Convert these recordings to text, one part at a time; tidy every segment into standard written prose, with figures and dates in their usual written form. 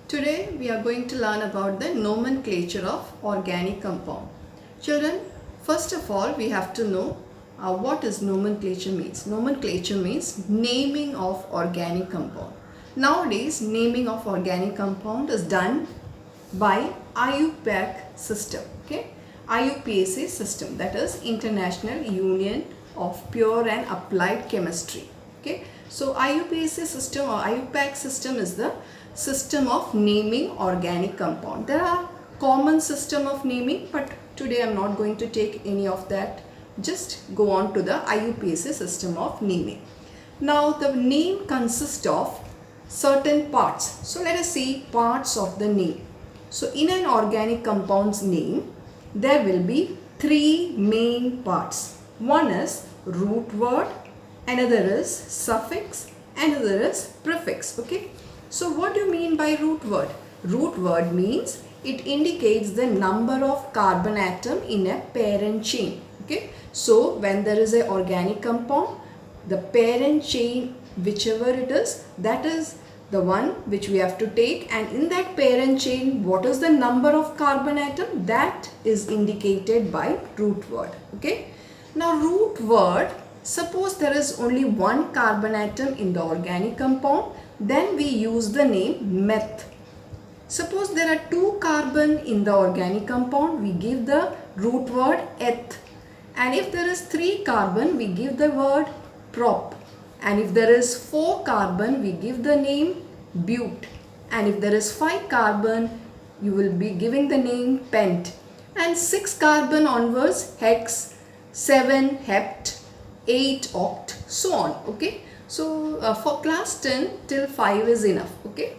Today we are going to learn about the nomenclature of organic compound. Children, first of all we have to know what is nomenclature means. Nomenclature means naming of organic compound. Nowadays naming of organic compound is done by IUPAC system. Okay, IUPAC system, that is International Union of Pure and Applied Chemistry. Okay, so IUPAC system or IUPAC system is the system of naming organic compound. There are common system of naming, but today I am not going to take any of that. Just go on to the IUPAC system of naming. Now the name consists of certain parts. So let us see parts of the name. So in an organic compound's name, there will be three main parts. One is root word, another is suffix, another is prefix. Okay. So what do you mean by root word? Root word means it indicates the number of carbon atom in a parent chain. Okay. So when there is an organic compound, the parent chain, whichever it is, that is the one which we have to take, and in that parent chain what is the number of carbon atom, that is indicated by root word. Okay. Now root word, suppose there is only one carbon atom in the organic compound, then we use the name meth. Suppose there are two carbon in the organic compound, we give the root word eth. And if there is 3 carbon, we give the word prop. And if there is 4 carbon, we give the name but. And if there is 5 carbon, you will be giving the name pent. And 6 carbon onwards, hex, 7 hept, 8 oct, so on. Okay. So for class 10 till 5 is enough. Okay.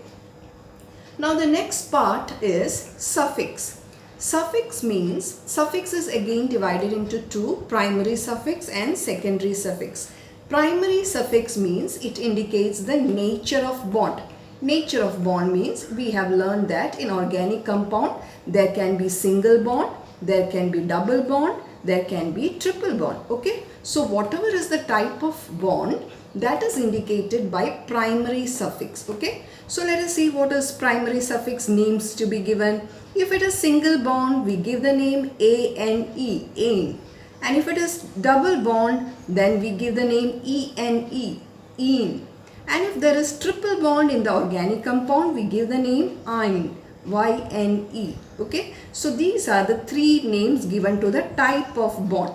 Now the next part is suffix. Suffix means, suffix is again divided into two, primary suffix and secondary suffix. Primary suffix means it indicates the nature of bond. Nature of bond means we have learned that in organic compound there can be single bond, there can be double bond, there can be triple bond. Okay. So whatever is the type of bond, that is indicated by primary suffix. Okay. So let us see what is primary suffix names to be given. If it is single bond, we give the name ANE, ANE. And if it is double bond, then we give the name ENE, ENE. And if there is triple bond in the organic compound, we give the name YNE, YNE. Okay. So these are the three names given to the type of bond.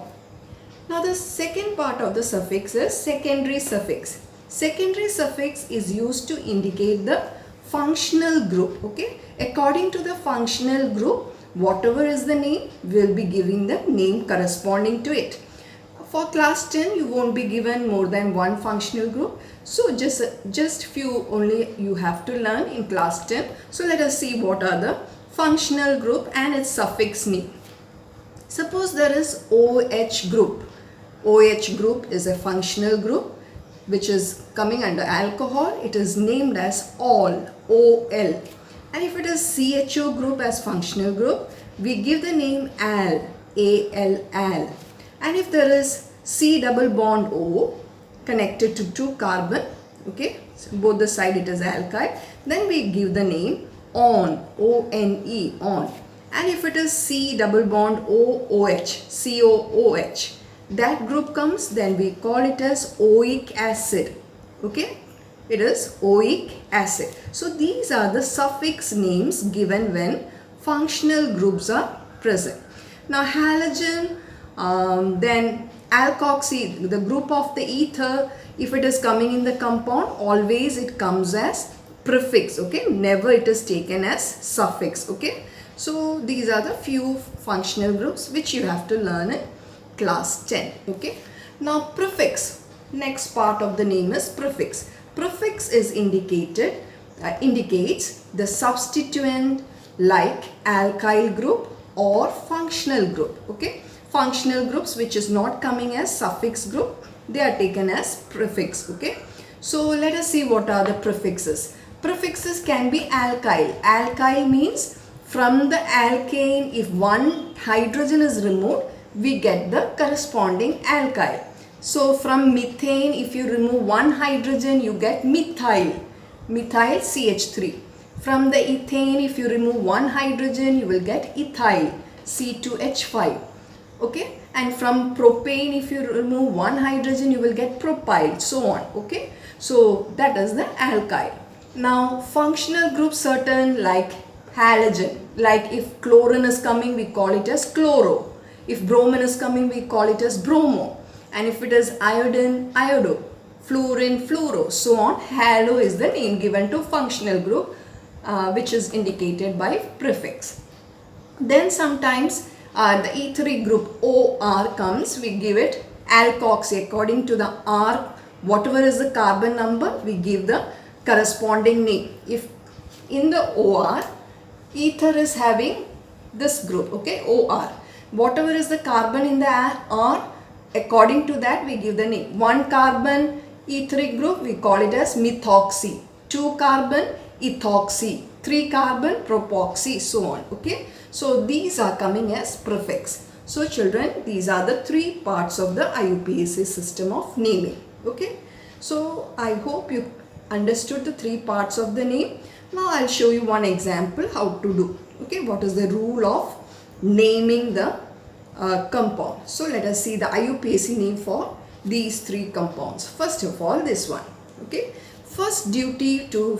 Now the second part of the suffix is secondary suffix. Secondary suffix is used to indicate the functional group. Okay. According to the functional group, whatever is the name, we will be giving the name corresponding to it. For class 10, you won't be given more than one functional group. So just few only you have to learn in class 10. So let us see what are the functional group and its suffix name. Suppose there is OH group. OH group is a functional group which is coming under alcohol. It is named as all, OL. And if it is CHO group as functional group, we give the name AL, AL, AL. And if there is C double bond O connected to 2 carbon, okay, so both the side it is alkyl, then we give the name ON, ONE, ON. And if it is C double bond OOH, COOH, that group comes, then we call it as oic acid. Okay, it is oic acid. So these are the suffix names given when functional groups are present. Now halogen, then alkoxy, the group of the ether, if it is coming in the compound, always it comes as prefix. Okay, never it is taken as suffix. Okay. So these are the few functional groups which you have to learn in class 10. Okay. Now prefix, next part of the name is prefix. Prefix is indicates the substituent like alkyl group or functional group. Okay. Functional groups which is not coming as suffix group, they are taken as prefix. Okay. So let us see what are the prefixes. Prefixes can be alkyl. Alkyl means from the alkane, if one hydrogen is removed, we get the corresponding alkyl. So from methane, if you remove one hydrogen, you get methyl, methyl CH3. From the ethane, if you remove one hydrogen, you will get ethyl, C2H5. Okay, and from propane, if you remove one hydrogen, you will get propyl, so on. Okay, so that is the alkyl. Now functional group certain, like halogen, like if chlorine is coming, we call it as chloro. If bromine is coming, we call it as bromo. And if it is iodine, iodo, fluorine, fluoro, so on. Halo is the name given to functional group, which is indicated by prefix. Then sometimes the etheric group OR comes, we give it alkoxy. According to the R, whatever is the carbon number, we give the corresponding name. If in the OR, ether is having this group, okay, OR. Whatever is the carbon in the R, according to that we give the name. 1 carbon etheric group, we call it as methoxy. 2 carbon ethoxy. 3 carbon propoxy, so on. Okay, so these are coming as prefix. So children, these are the 3 parts of the IUPAC system of naming. Okay, so I hope you understood the 3 parts of the name. Now I'll show you one example how to do. Okay, what is the rule of naming the compound. So let us see the IUPAC name for these 3 compounds. First of all, this one. Okay, first duty to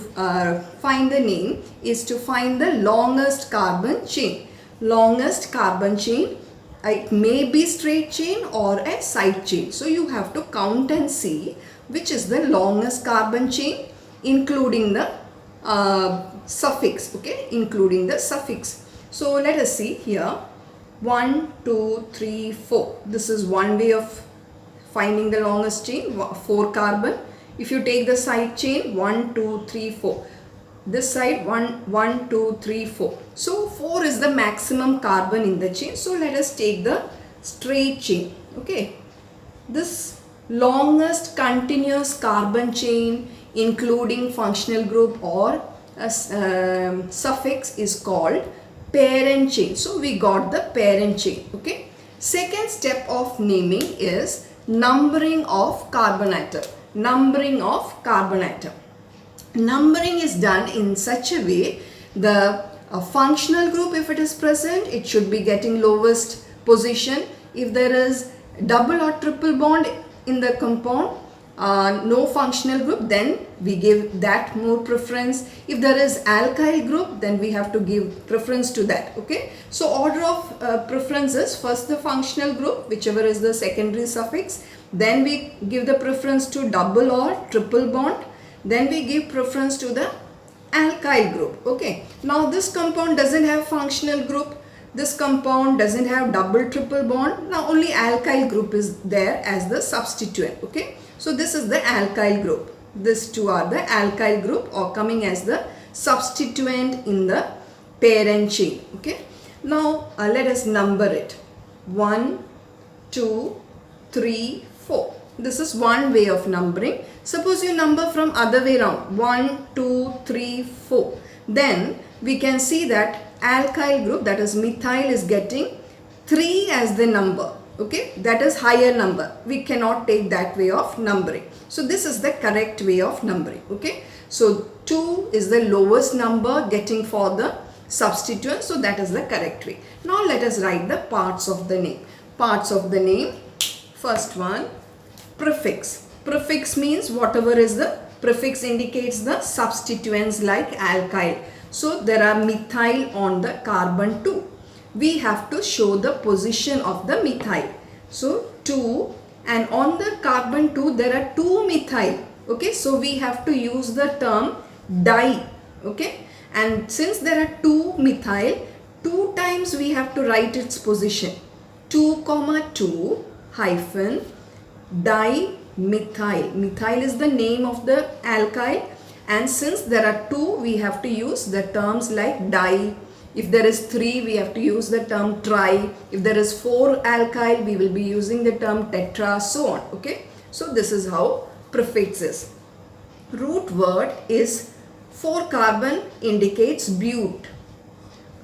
find the name is to find the longest carbon chain. Longest carbon chain, it may be straight chain or a side chain. So you have to count and see which is the longest carbon chain, including the suffix. Okay, including the suffix. So let us see here. 1, 2, 3, 4. This is one way of finding the longest chain, 4 carbon. If you take the side chain, 1, 2, 3, 4. This side 1, 2, 3, 4. So 4 is the maximum carbon in the chain. So let us take the straight chain. Okay. This longest continuous carbon chain, including functional group or suffix, is called parent chain. So we got the parent chain. Okay. Second step of naming is numbering of carbon atom. Numbering of carbon atom. Numbering is done in such a way, the functional group, if it is present, it should be getting lowest position. If there is double or triple bond in the compound, no functional group, then we give that more preference. If there is alkyl group, then we have to give preference to that. Okay, so order of preference is first the functional group, whichever is the secondary suffix, then we give the preference to double or triple bond, then we give preference to the alkyl group. Okay, now this compound doesn't have functional group, this compound doesn't have double triple bond, now only alkyl group is there as the substituent. Okay, so this is the alkyl group. These two are the alkyl group or coming as the substituent in the parent chain. Okay, now let us number it. 1, 2, 3, 4. This is one way of numbering. Suppose you number from other way around, 1, 2, 3, 4. Then we can see that alkyl group, that is methyl, is getting 3 as the number. Okay, that is higher number. We cannot take that way of numbering. So this is the correct way of numbering. Okay, so 2 is the lowest number getting for the substituent. So that is the correct way. Now let us write the parts of the name. Parts of the name. First one, prefix. Prefix means whatever is the prefix indicates the substituents like alkyl. So there are methyl on the carbon 2. We have to show the position of the methyl. So 2, and on the carbon 2 there are 2 methyl. Okay, so we have to use the term di. Okay, and since there are 2 methyl, 2 times we have to write its position. 2, 2 hyphen dimethyl. Methyl is the name of the alkyl, and since there are 2, we have to use the terms like di. If there is 3, we have to use the term tri. If there is 4 alkyl, we will be using the term tetra, so on. Okay, so this is how prefix is. Root word is 4 carbon indicates bute.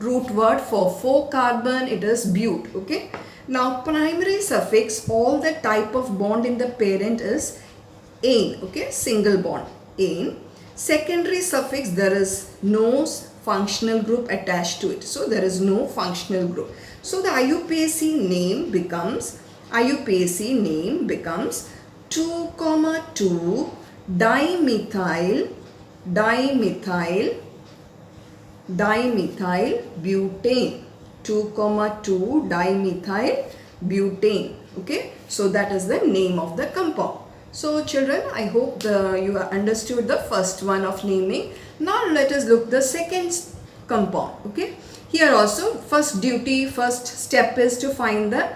Root word for 4 carbon, it is bute. Okay, now primary suffix, all the type of bond in the parent is ane. Okay, single bond, ane. Secondary suffix, there is no functional group attached to it. So there is no functional group. So the IUPAC name becomes 2,2 dimethyl butane. 2,2 dimethyl butane. Okay, so that is the name of the compound. So children, I hope you understood the first one of naming. Now let us look the second compound. Okay, here also first step is to find the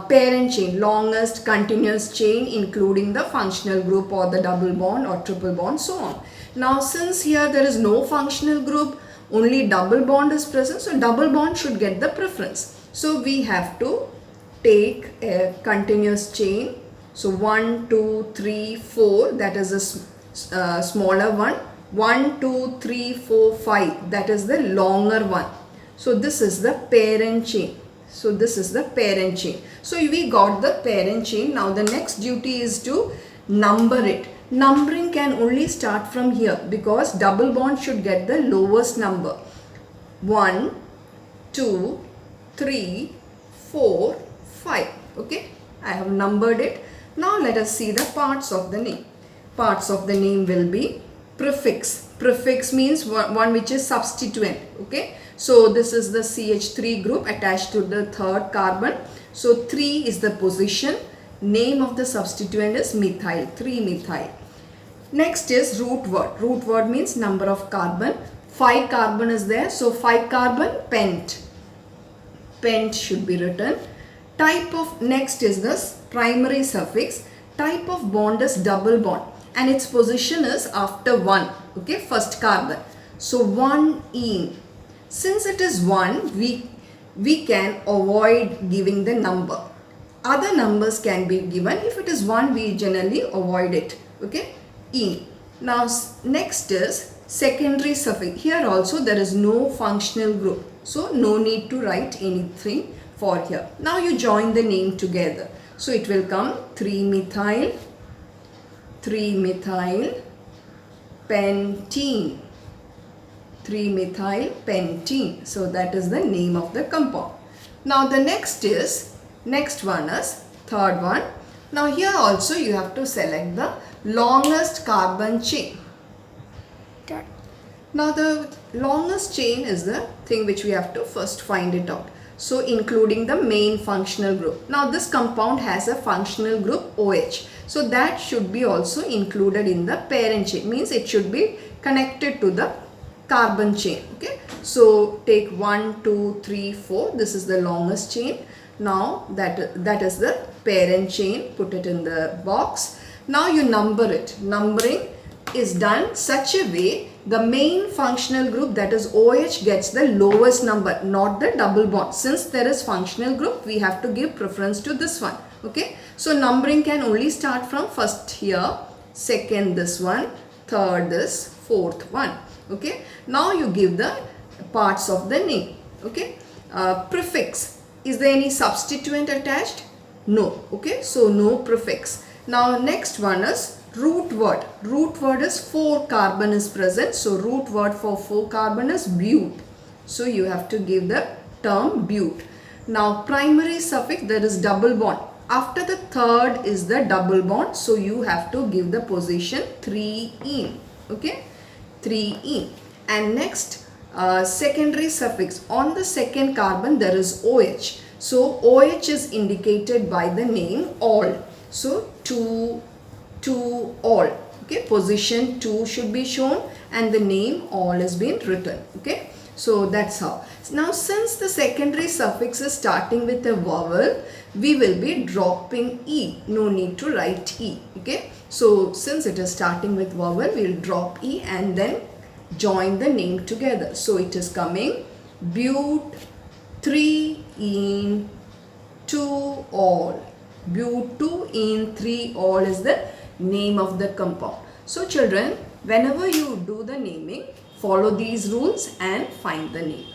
parent chain, longest continuous chain including the functional group or the double bond or triple bond, so on. Now since here there is no functional group, only double bond is present, so double bond should get the preference. So we have to take a continuous chain. So 1, 2, 3, 4, that is a smaller one. 1, 2, 3, 4, 5, that is the longer one. So this is the parent chain. So we got the parent chain. Now the next duty is to number it. Numbering can only start from here because double bond should get the lowest number. 1, 2, 3, 4, 5. Okay, I have numbered it. Now let us see the parts of the name. Parts of the name will be prefix. Prefix means one which is substituent. Okay, so this is the CH3 group attached to the third carbon. So 3 is the position. Name of the substituent is methyl, 3-methyl. Next is root word. Root word means number of carbon. 5 carbon is there, so 5 carbon, pent. Pent should be written. Type of, next is this primary suffix. Type of bond is double bond and its position is after 1. Okay, first carbon. So 1-ene. Since it is 1, we can avoid giving the number. Other numbers can be given. If it is 1, we generally avoid it. Okay, ene. Now next is secondary suffix. Here also there is no functional group, so no need to write anything for here. Now you join the name together. So it will come 3-methyl pentene. 3-methyl pentene. So that is the name of the compound. Now the next one is third one. Now here also you have to select the longest carbon chain. Now the longest chain is the thing which we have to first find it out. So including the main functional group. Now this compound has a functional group OH. So that should be also included in the parent chain. Means it should be connected to the carbon chain. Okay. So take 1, 2, 3, 4. This is the longest chain. Now that is the parent chain. Put it in the box. Now you number it. Numbering is done such a way the main functional group, that is OH, gets the lowest number, not the double bond. Since there is functional group, we have to give preference to this one. Okay, so numbering can only start from first here, second this one, third this, fourth one. Okay, now you give the parts of the name. Okay, prefix, is there any substituent attached? No. Okay, so no prefix. Now next one is root word. Root word is 4 carbon is present. So root word for 4 carbon is bute. So you have to give the term bute. Now primary suffix, there is double bond. After the third is the double bond. So you have to give the position 3-ene. Okay, 3-ene. And next secondary suffix. On the second carbon there is OH. So OH is indicated by the name all. So 2 all. Okay, position 2 should be shown and the name all has been written. Okay, so that's how. Now since the secondary suffix is starting with a vowel, we will be dropping E. No need to write E. Okay, so since it is starting with vowel, we will drop E and then join the name together. So it is coming bute 3-ene 2 all. Bute 2-ene 3 all is the name of the compound. So children, whenever you do the naming, follow these rules and find the name.